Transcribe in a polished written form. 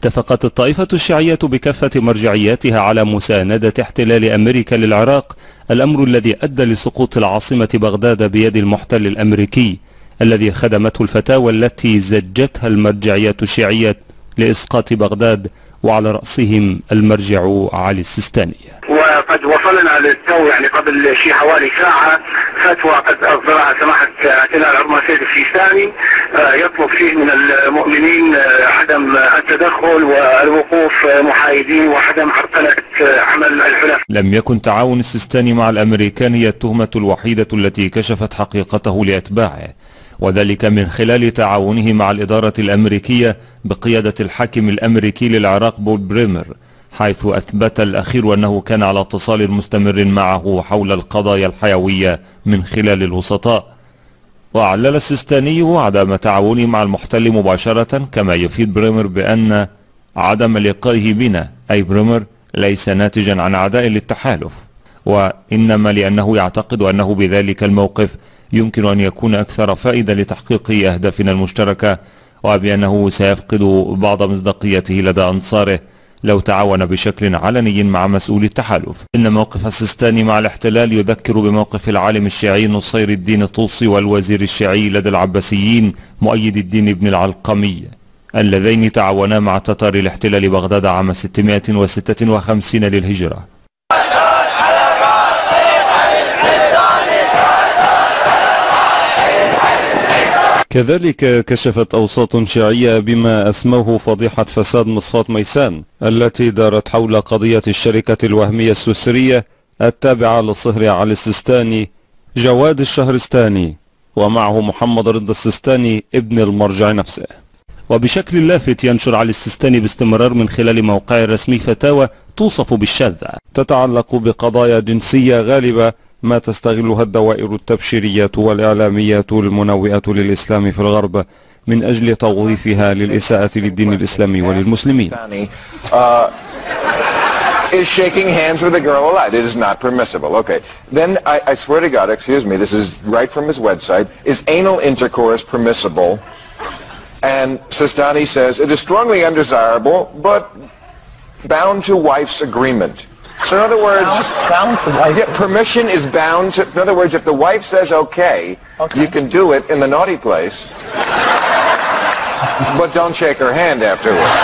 اتفقت الطائفة الشيعية بكافة مرجعياتها على مساندة احتلال أمريكا للعراق، الأمر الذي أدى لسقوط العاصمة بغداد بيد المحتل الأمريكي، الذي خدمته الفتاوى التي زجتها المرجعيات الشيعية لإسقاط بغداد، وعلى رأسهم المرجع علي السيستاني. وقد وصلنا للتو قبل حوالي ساعة فتوى قد أصدرها سماحة اعتلاء العظمى سيد السيستاني يطلب فيه من المؤمنين عدم التدخل والوقوف محايدين وعدم عرقلة عمل الحلفاء. لم يكن تعاون السيستاني مع الأمريكان هي التهمة الوحيدة التي كشفت حقيقته لأتباعه، وذلك من خلال تعاونه مع الإدارة الأمريكية بقيادة الحاكم الأمريكي للعراق بول بريمر، حيث أثبت الأخير أنه كان على اتصال مستمر معه حول القضايا الحيوية من خلال الوسطاء. وأعلن السيستاني عدم تعاونه مع المحتل مباشرة، كما يفيد بريمر بأن عدم لقائه بنا أي بريمر ليس ناتجا عن عداء للتحالف، وإنما لأنه يعتقد أنه بذلك الموقف يمكن أن يكون أكثر فائدة لتحقيق أهدافنا المشتركة، وبأنه سيفقد بعض مصداقيته لدى أنصاره لو تعاون بشكل علني مع مسؤولي التحالف. إن موقف السيستاني مع الاحتلال يذكر بموقف العالم الشيعي نصير الدين الطوسي والوزير الشيعي لدى العباسيين مؤيد الدين بن العلقمي، اللذين تعاونا مع تتار الاحتلال بغداد عام 656 للهجرة. كذلك كشفت أوساط شيعية بما أسموه فضيحة فساد مصفاة ميسان التي دارت حول قضية الشركة الوهمية السويسرية التابعة للصهر علي السيستاني جواد الشهرستاني، ومعه محمد رضا السيستاني ابن المرجع نفسه. وبشكل لافت ينشر علي السيستاني باستمرار من خلال موقعه الرسمي فتاوى توصف بالشاذة تتعلق بقضايا جنسية غالبة ما تستغلها الدوائر التبشيرية والإعلامية المنوئة للإسلام في الغرب من أجل توظيفها للإساءة للدين الإسلامي وللمسلمين. Is shaking hands with a girl allowed? It is not permissible. Okay. Then I swear to God, excuse me, this is right from his website. Is anal intercourse permissible? And Sistani says it is strongly undesirable, but bound to wife's agreement. So in other words, permission is bound to, in other words, if the wife says okay, you can do it in the naughty place, but don't shake her hand afterwards.